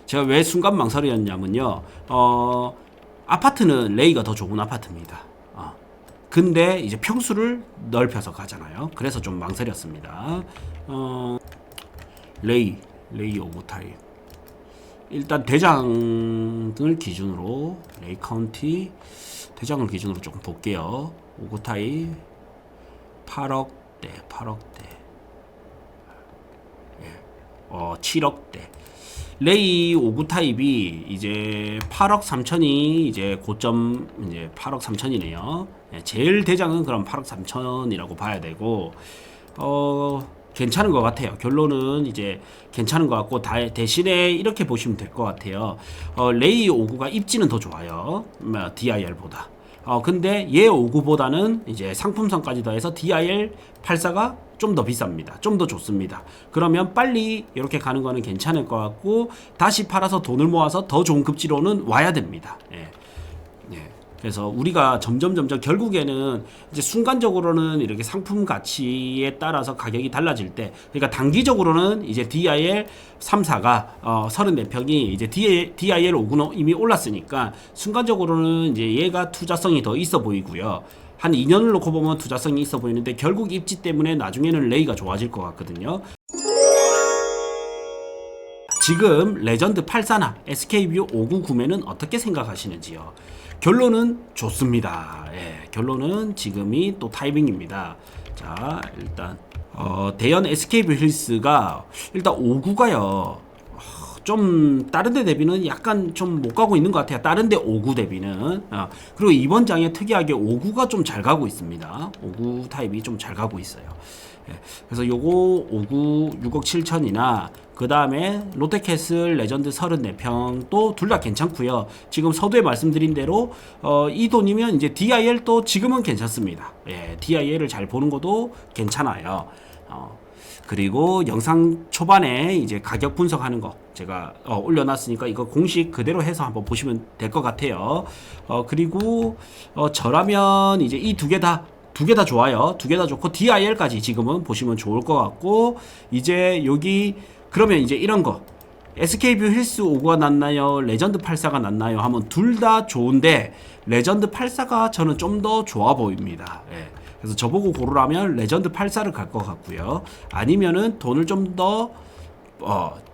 제가 왜 순간 망설였냐면요. 아파트는 레이가 더 좋은 아파트입니다. 근데 이제 평수를 넓혀서 가잖아요. 그래서 좀 망설였습니다. 레이 5구 타입. 일단 대장을 기준으로 레이 카운티 대장을 기준으로 조금 볼게요. 5구 타입 8억대 7억대. 레이 5구 타입이 이제 8억 3천이 이제 고점 이제 8억 3천이네요. 제일 대장은 그럼 8억 3천이라고 봐야 되고 괜찮은 것 같아요. 결론은 이제 괜찮은 것 같고 대신에 이렇게 보시면 될 것 같아요. 레이 5구가 입지는 더 좋아요. DIR보다. 근데 얘 5구보다는 이제 상품성까지 더해서 DIR 84가 좀 더 비쌉니다. 좀 더 좋습니다. 그러면 빨리 이렇게 가는 거는 괜찮을 것 같고 다시 팔아서 돈을 모아서 더 좋은 급지로는 와야 됩니다. 예. 그래서 우리가 점점 결국에는 이제 순간적으로는 이렇게 상품 가치에 따라서 가격이 달라질 때, 그러니까 단기적으로는 이제 DIL 34가 34평이 이제 DIL 5구는 이미 올랐으니까 순간적으로는 이제 얘가 투자성이 더 있어 보이고요. 한 2년을 놓고 보면 투자성이 있어 보이는데 결국 입지 때문에 나중에는 레이가 좋아질 것 같거든요. 지금 레전드 84나 SK뷰 5구 구매는 어떻게 생각하시는지요? 결론은 좋습니다. 예, 결론은 지금이 또 타이밍입니다. 자, 일단 대연 SK뷰 힐스가 일단 5구가요. 좀 다른 데 대비는 약간 좀 못 가고 있는 것 같아요. 다른 데 5구 대비는. 그리고 이번 장에 특이하게 5구가 좀 잘 가고 있습니다. 5구 타입이 좀 잘 가고 있어요. 예, 그래서 요거 5구 6억 7천이나 그 다음에 롯데캐슬 레전드 34평 또 둘 다 괜찮고요. 지금 서두에 말씀드린 대로 이 돈이면 이제 DIL 또 지금은 괜찮습니다. 예, DIL을 잘 보는 것도 괜찮아요. 그리고 영상 초반에 이제 가격 분석하는 거 제가 올려놨으니까 이거 공식 그대로 해서 한번 보시면 될 것 같아요. 그리고 저라면 이제 이 두 개 다 좋아요. 두 개 다 좋고 DIL까지 지금은 보시면 좋을 것 같고, 이제 여기 그러면 이제 이런 거 SK뷰 힐스 5구가 낫나요? 레전드 84가 낫나요? 하면 둘 다 좋은데 레전드 84가 저는 좀 더 좋아 보입니다. 예. 그래서 저보고 고르라면 레전드 84를 갈 것 같고요. 아니면은 돈을 좀 더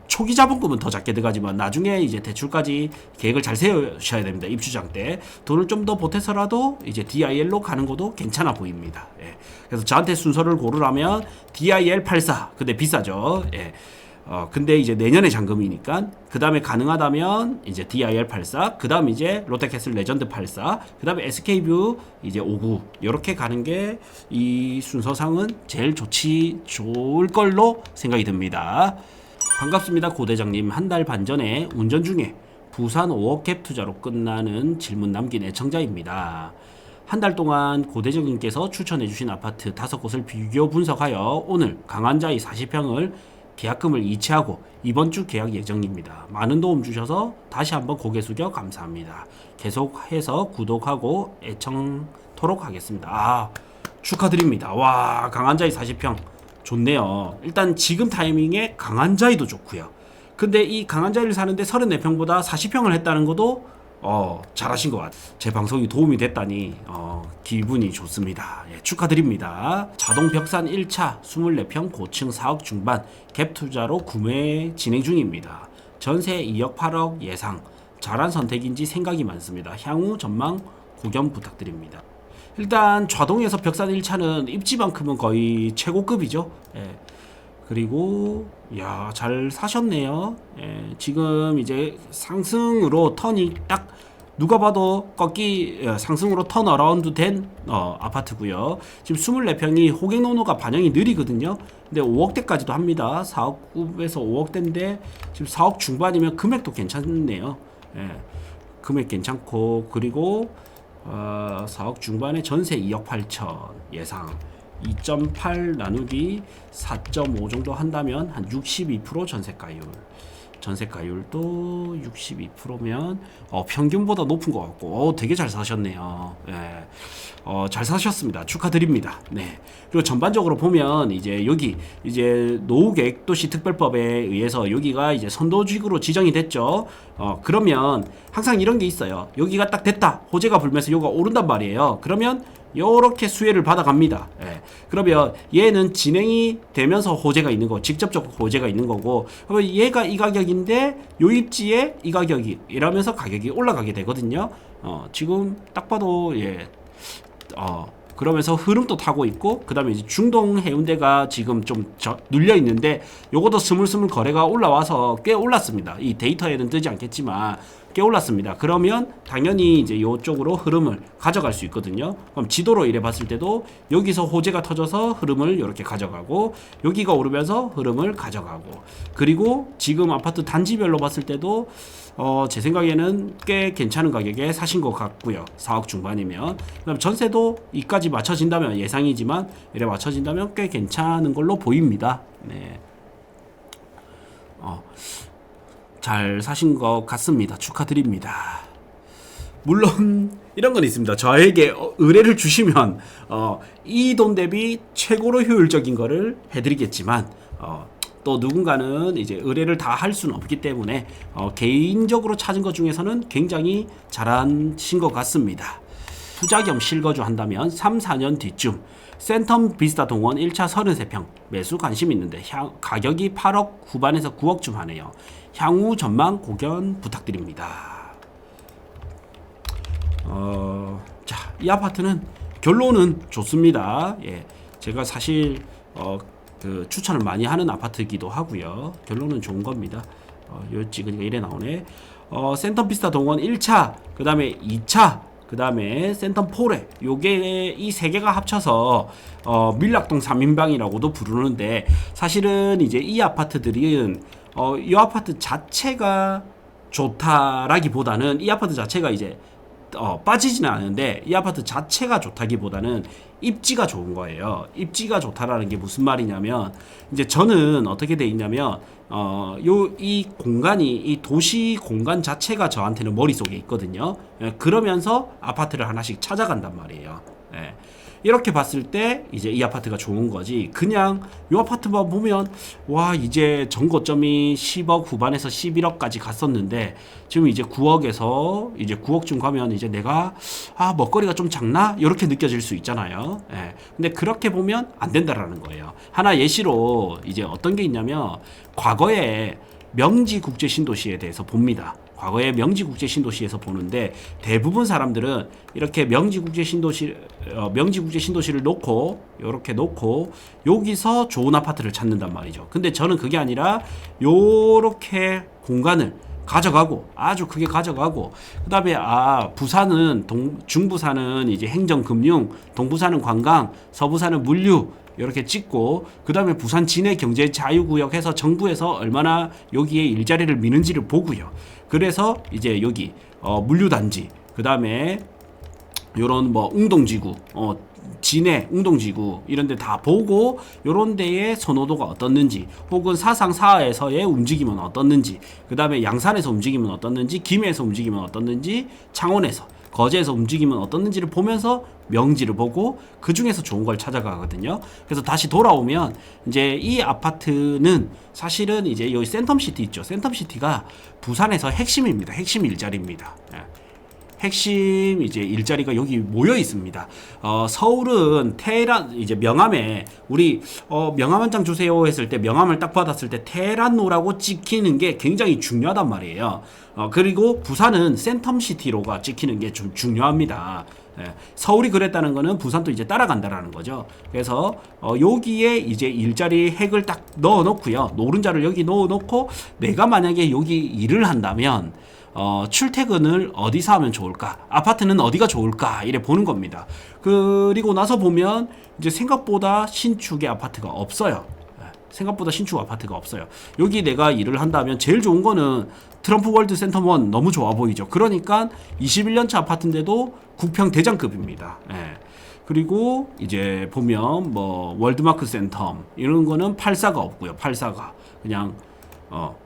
초기 자본금은 더 작게 들어가지만 나중에 이제 대출까지 계획을 잘 세우셔야 됩니다. 입주장 때 돈을 좀 더 보태서라도 이제 DIL로 가는 것도 괜찮아 보입니다. 예. 그래서 저한테 순서를 고르라면 DIL 84, 근데 비싸죠. 예. 근데 이제 내년에 잔금이니까 그 다음에 가능하다면 이제 DIL 84, 그 다음 이제 롯데캐슬 레전드 84, 그 다음에 SK뷰 이제 5구 이렇게 가는 게 이 순서상은 제일 좋을 걸로 생각이 듭니다. 반갑습니다, 고대장님. 한 달 반 전에 운전 중에 부산 5억 갭 투자로 끝나는 질문 남긴 애청자입니다. 한 달 동안 고대장님께서 추천해주신 아파트 5곳을 비교 분석하여 오늘 강한자이 40평을 계약금을 이체하고 이번 주 계약 예정입니다. 많은 도움 주셔서 다시 한번 고개 숙여 감사합니다. 계속해서 구독하고 애청토록 하겠습니다. 축하드립니다. 와, 강한자이 40평 좋네요. 일단 지금 타이밍에 강한자이도 좋고요. 근데 이 강한자이를 사는데 34평보다 40평을 했다는 것도 잘하신 것 같아요. 제 방송이 도움이 됐다니 기분이 좋습니다. 예, 축하드립니다. 자동 벽산 1차 24평 고층 4억 중반 갭 투자로 구매 진행 중입니다. 전세 2억 8억 예상. 잘한 선택인지 생각이 많습니다. 향후 전망 고견 부탁드립니다. 일단 좌동에서 벽산 1차는 입지만큼은 거의 최고급이죠. 예. 그리고 잘 사셨네요. 예, 지금 이제 상승으로 턴이 딱 누가 봐도 상승으로 턴 어라운드 된 아파트고요. 지금 24평이 호갱노노가 반영이 느리거든요. 근데 5억대까지도 합니다. 4억급에서 5억대인데 지금 4억 중반이면 금액도 괜찮네요. 예, 금액 괜찮고, 그리고 4억 중반에 전세 2억 8천 예상. 2.8 나누기 4.5 정도 한다면 한 62% 전세가율. 전세가율도 62%면 평균보다 높은 것 같고 되게 잘 사셨네요. 예. 잘 사셨습니다. 축하드립니다. 네. 그리고 전반적으로 보면 이제 여기 이제 노후계획도시특별법에 의해서 여기가 이제 선도지구로 지정이 됐죠. 그러면 항상 이런 게 있어요. 여기가 딱 됐다. 호재가 불면서 여기가 오른단 말이에요. 그러면 요렇게 수혜를 받아갑니다. 예. 그러면 얘는 진행이 되면서 호재가 있는 거, 직접적 호재가 있는 거고, 그러면 얘가 이 가격인데 요 입지에 이 가격이 이러면서 가격이 올라가게 되거든요. 지금 딱 봐도 그러면서 흐름도 타고 있고, 그 다음에 이제 중동 해운대가 지금 좀 눌려 있는데 요것도 스물스물 거래가 올라와서 꽤 올랐습니다. 이 데이터에는 뜨지 않겠지만 꽤 올랐습니다. 그러면 당연히 이제 이쪽으로 흐름을 가져갈 수 있거든요. 그럼 지도로 이래 봤을 때도 여기서 호재가 터져서 흐름을 이렇게 가져가고, 여기가 오르면서 흐름을 가져가고, 그리고 지금 아파트 단지별로 봤을 때도 제 생각에는 꽤 괜찮은 가격에 사신 것 같고요. 4억 중반이면. 그다음 전세도 이까지 맞춰진다면, 예상이지만 이래 맞춰진다면 꽤 괜찮은 걸로 보입니다. 네. 잘 사신 것 같습니다. 축하드립니다. 물론 이런 건 있습니다. 저에게 의뢰를 주시면 이 돈 대비 최고로 효율적인 거를 해드리겠지만, 또 누군가는 이제 의뢰를 다 할 수는 없기 때문에 개인적으로 찾은 것 중에서는 굉장히 잘하신 것 같습니다. 투자 겸 실거주 한다면 3, 4년 뒤쯤 센텀 비스타 동원 1차 33평 매수 관심 있는데 가격이 8억 후반에서 9억쯤 하네요. 향후 전망 고견 부탁드립니다. 자, 이 아파트는 결론은 좋습니다. 예, 제가 사실 추천을 많이 하는 아파트이기도 하고요. 결론은 좋은 겁니다. 그러니까 이래 나오네. 센텀 비스타 동원 1차, 그 다음에 2차, 그 다음에 센텀 포레, 요게 이 세 개가 합쳐서 밀락동 3인방이라고도 부르는데, 사실은 이제 이 아파트들은 이 아파트 자체가 좋다라기보다는, 이 아파트 자체가 이제 빠지지는 않은데, 이 아파트 자체가 좋다기보다는 입지가 좋은 거예요. 입지가 좋다라는 게 무슨 말이냐면, 이제 저는 어떻게 돼 있냐면, 이 공간이, 이 도시 공간 자체가 저한테는 머릿속에 있거든요. 예, 그러면서 아파트를 하나씩 찾아간단 말이에요. 예. 이렇게 봤을 때 이제 이 아파트가 좋은 거지, 그냥 이 아파트만 보면 와, 이제 전고점이 10억 후반에서 11억까지 갔었는데 지금 이제 9억에서 이제 9억쯤 가면 이제 내가 먹거리가 좀 작나? 이렇게 느껴질 수 있잖아요. 예. 근데 그렇게 보면 안 된다라는 거예요. 하나 예시로 이제 어떤 게 있냐면, 과거에 명지국제신도시에 대해서 봅니다. 과거에 명지국제신도시에서 보는데, 대부분 사람들은 이렇게 명지국제신도시를 놓고, 이렇게 놓고 여기서 좋은 아파트를 찾는단 말이죠. 근데 저는 그게 아니라 요렇게 공간을 가져가고, 아주 크게 가져가고, 그 다음에 부산은 중부산은 이제 행정금융, 동부산은 관광, 서부산은 물류, 이렇게 찍고, 그 다음에 부산 진해 경제 자유구역 해서 정부에서 얼마나 여기에 일자리를 미는지를 보고요. 그래서 이제 여기 물류단지, 그 다음에 요런 웅동지구, 진해, 웅동지구 이런 데 다 보고, 요런 데의 선호도가 어떻는지, 혹은 사상사에서의 움직임은 어떻는지, 그 다음에 양산에서 움직이면 어떻는지, 김해에서 움직이면 어떻는지, 창원에서, 거제에서 움직이면 어떻는지를 보면서 명지를 보고 그 중에서 좋은 걸 찾아가거든요. 그래서 다시 돌아오면, 이제 이 아파트는 사실은 이제 여기 센텀시티 있죠. 센텀시티가 부산에서 핵심입니다. 핵심 일자리입니다. 예. 핵심 이제 일자리가 여기 모여 있습니다. 서울은 테헤란, 이제 명함에 우리 명함 한 장 주세요 했을 때, 명함을 딱 받았을 때 테헤란로라고 찍히는 게 굉장히 중요하단 말이에요. 그리고 부산은 센텀시티로가 찍히는 게 좀 중요합니다. 예, 서울이 그랬다는 거는 부산도 이제 따라간다라는 거죠. 그래서 여기에 이제 일자리 핵을 딱 넣어 놓고요. 노른자를 여기 넣어 놓고, 내가 만약에 여기 일을 한다면 출퇴근을 어디서 하면 좋을까? 아파트는 어디가 좋을까? 이래 보는 겁니다. 그리고 나서 보면 이제 생각보다 신축의 아파트가 없어요. 생각보다 신축 아파트가 없어요. 여기 내가 일을 한다면 제일 좋은 거는 트럼프 월드 센터원, 너무 좋아 보이죠. 그러니까 21년차 아파트인데도 국평 대장급입니다. 예. 그리고 이제 보면 뭐 월드마크 센텀 이런 거는 84가 없고요. 84가 그냥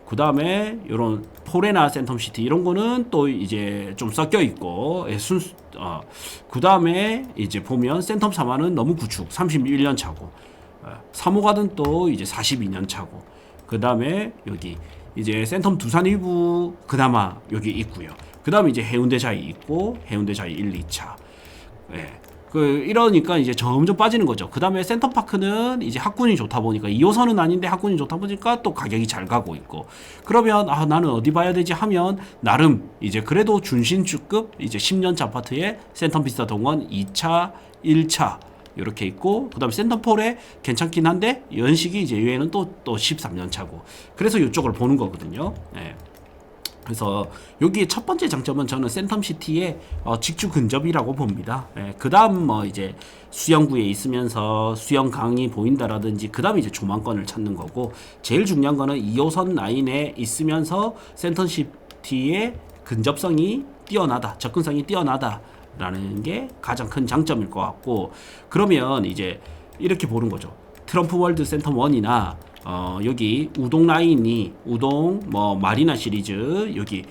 그 다음에 요런 포레나 센텀시티 이런 거는 또 이제 좀 섞여 있고 그 다음에 이제 보면 센텀 3화는 너무 구축 31년 차고 3호가든 또 이제 42년 차고 그 다음에 여기 이제 센텀 두산 일부 그나마 여기 있고요. 그 다음에 이제 해운대자이 있고 해운대자이 1, 2차 예. 이러니까 이제 점점 빠지는 거죠. 그 다음에 센터파크는 이제 학군이 좋다 보니까 2호선은 아닌데 학군이 좋다 보니까 또 가격이 잘 가고 있고 그러면 나는 어디 봐야 되지 하면 나름 이제 그래도 준신주급 이제 10년차 아파트에 센텀비스타 동원 2차 1차 이렇게 있고 그 다음에 센텀폴에 괜찮긴 한데 연식이 이제 얘는 또 13년 차고 그래서 이쪽을 보는 거거든요. 예. 그래서 여기에 첫 번째 장점은 저는 센텀시티의 직주 근접이라고 봅니다. 예, 그 다음 뭐 이제 수영구에 있으면서 수영강이 보인다라든지 그 다음에 이제 조망권을 찾는 거고 제일 중요한 거는 2호선 라인에 있으면서 센텀시티의 근접성이 뛰어나다, 접근성이 뛰어나다라는 게 가장 큰 장점일 것 같고 그러면 이제 이렇게 보는 거죠. 트럼프 월드 센텀 1이나 여기 우동 라인이 우동 뭐 마리나 시리즈 여기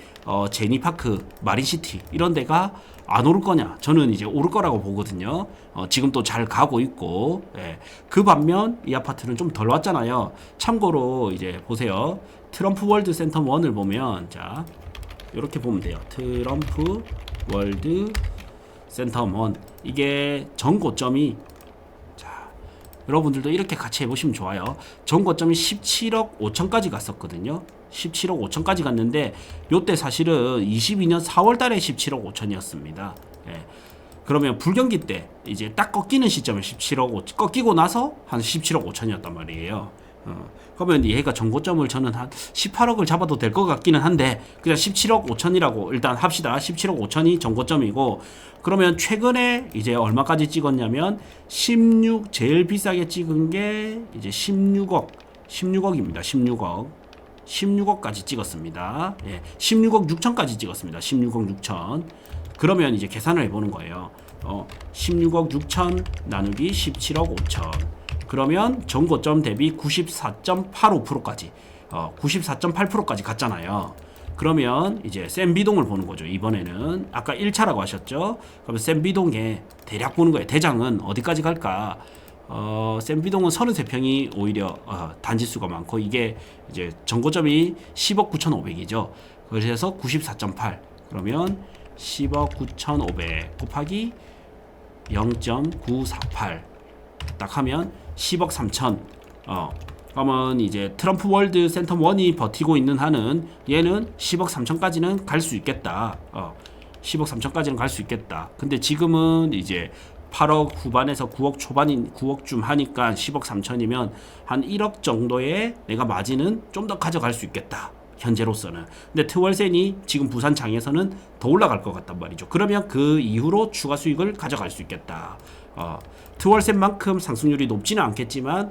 제니파크 마린시티 이런 데가 안 오를 거냐? 저는 이제 오를 거라고 보거든요. 지금 또 잘 가고 있고 예. 그 반면 이 아파트는 좀 덜 왔잖아요. 참고로 이제 보세요. 트럼프 월드 센텀 1을 보면 자 이렇게 보면 돼요. 트럼프 월드 센텀 1 이게 전고점이 여러분들도 이렇게 같이 해보시면 좋아요. 전고점이 17억 5천까지 갔었거든요. 17억 5천까지 갔는데 요때 사실은 22년 4월 달에 17억 5천이었습니다. 예. 그러면 불경기 때 이제 딱 꺾이는 시점에 17억 5천 꺾이고 나서 한 17억 5천이었단 말이에요. 그러면 얘가 전고점을 저는 한 18억을 잡아도 될 것 같기는 한데 그냥 17억 5천이라고 일단 합시다. 17억 5천이 전고점이고 그러면 최근에 이제 얼마까지 찍었냐면 16 제일 비싸게 찍은 게 이제 16억입니다. 16억까지 찍었습니다. 예, 16억 6천까지 찍었습니다. 16억 6천. 그러면 이제 계산을 해보는 거예요. 16억 6천 나누기 17억 5천. 그러면 전고점 대비 94.85%까지 94.8%까지 갔잖아요. 그러면 이제 센 비동을 보는 거죠. 이번에는 아까 1차라고 하셨죠. 그러면 센 비동에 대략 보는 거예요. 대장은 어디까지 갈까? 센 비동은 33평이 오히려 단지수가 많고 이게 이제 전고점이 10억 9,500이죠. 그래서 94.8 그러면 10억 9,500 곱하기 0.948 딱 하면 10억 3천. 그러면 이제 트럼프 월드 센텀 1이 버티고 있는 한은 얘는 10억 3천까지는 갈 수 있겠다. 10억 3천까지는 갈 수 있겠다. 근데 지금은 이제 8억 후반에서 9억 초반인 9억쯤 하니까 10억 3천이면 한 1억 정도의 내가 마진은 좀 더 가져갈 수 있겠다. 현재로서는. 근데 트월센이 지금 부산장에서는 더 올라갈 것 같단 말이죠. 그러면 그 이후로 추가 수익을 가져갈 수 있겠다. 트월센만큼 상승률이 높지는 않겠지만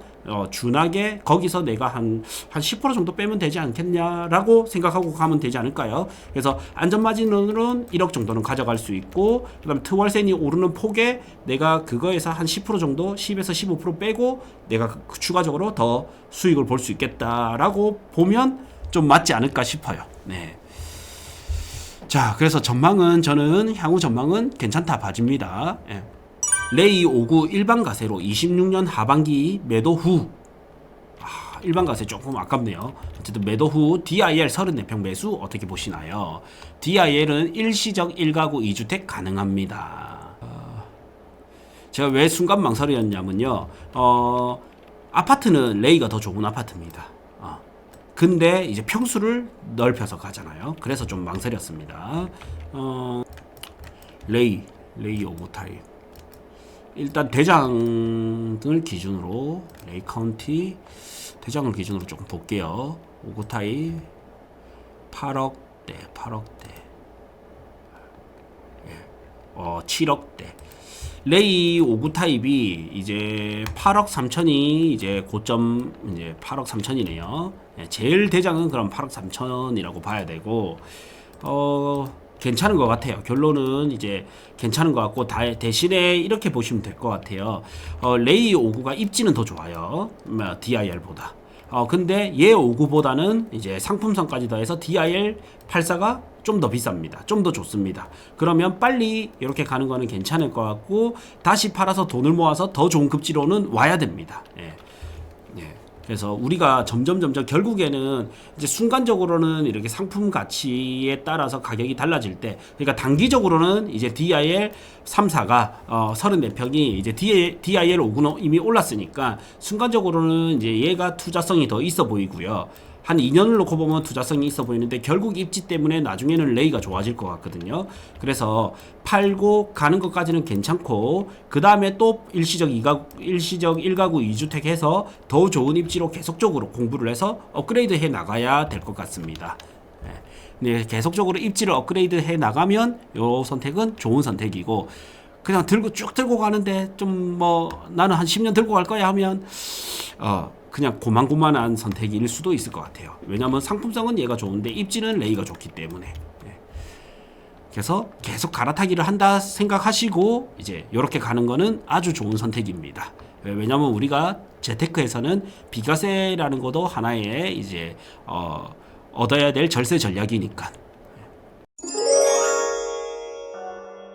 준하게 거기서 내가 한 10% 정도 빼면 되지 않겠냐라고 생각하고 가면 되지 않을까요? 그래서 안전마진으로는 1억 정도는 가져갈 수 있고 그 다음에 트월센이 오르는 폭에 내가 그거에서 한 10% 정도 10에서 15% 빼고 내가 추가적으로 더 수익을 볼 수 있겠다라고 보면 좀 맞지 않을까 싶어요. 네. 자, 그래서 저는 향후 전망은 괜찮다 봐집니다. 예. 레이 5구 일반 가세로 26년 하반기 매도 후 일반 가세 조금 아깝네요. 어쨌든 매도 후 DIR 34평 매수 어떻게 보시나요? DIR은 일시적 1가구 2주택 가능합니다. 제가 왜 순간 망설였냐면요. 아파트는 레이가 더 좋은 아파트입니다. 근데 이제 평수를 넓혀서 가잖아요. 그래서 좀 망설였습니다. 레이 5구 타입. 일단 대장을 기준으로 레이 카운티 대장을 기준으로 조금 볼게요. 5구 타입 8억대 예. 7억대 레이 5구 타입이 이제 8억 3천이 이제 고점 이제 8억 3천이네요. 예, 제일 대장은 그럼 8억 3천이라고 봐야 되고 괜찮은 것 같아요. 결론은 이제 괜찮은 것 같고 대신에 이렇게 보시면 될 것 같아요. 레이 59가 입지는 더 좋아요. DIR보다. 근데 얘 59보다는 이제 상품성까지 더해서 DIR 84가 좀 더 비쌉니다. 좀 더 좋습니다. 그러면 빨리 이렇게 가는 거는 괜찮을 것 같고 다시 팔아서 돈을 모아서 더 좋은 급지로는 와야 됩니다. 예. 예. 그래서 우리가 점점 결국에는 이제 순간적으로는 이렇게 상품 가치에 따라서 가격이 달라질 때, 그러니까 단기적으로는 이제 DIL 34가 34평이 이제 DIL 5구는 이미 올랐으니까 순간적으로는 이제 얘가 투자성이 더 있어 보이고요. 한 2년을 놓고 보면 투자성이 있어 보이는데 결국 입지 때문에 나중에는 레이가 좋아질 것 같거든요. 그래서 팔고 가는 것까지는 괜찮고 그 다음에 또 일시적 1가구 2주택 해서 더 좋은 입지로 계속적으로 공부를 해서 업그레이드 해 나가야 될 것 같습니다. 네, 계속적으로 입지를 업그레이드 해 나가면 요 선택은 좋은 선택이고, 그냥 쭉 들고 가는데 좀 뭐 나는 한 10년 들고 갈 거야 하면 그냥 고만고만한 선택일 수도 있을 것 같아요. 왜냐하면 상품성은 얘가 좋은데 입지는 레이가 좋기 때문에. 그래서 계속 갈아타기를 한다 생각하시고 이제 이렇게 가는 거는 아주 좋은 선택입니다. 왜냐하면 우리가 재테크에서는 비과세라는 것도 하나의 이제 얻어야 될 절세 전략이니까.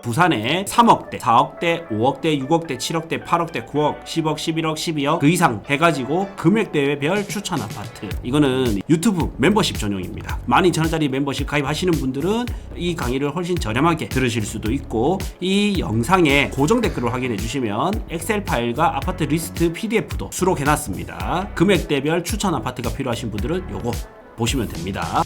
부산에 3억대, 4억대, 5억대, 6억대, 7억대, 8억대, 9억, 10억, 11억, 12억 그 이상 해가지고 금액대별 추천 아파트, 이거는 유튜브 멤버십 전용입니다. 12,000원짜리 멤버십 가입하시는 분들은 이 강의를 훨씬 저렴하게 들으실 수도 있고, 이 영상에 고정 댓글을 확인해 주시면 엑셀 파일과 아파트 리스트 PDF도 수록해 놨습니다. 금액대별 추천 아파트가 필요하신 분들은 요거 보시면 됩니다.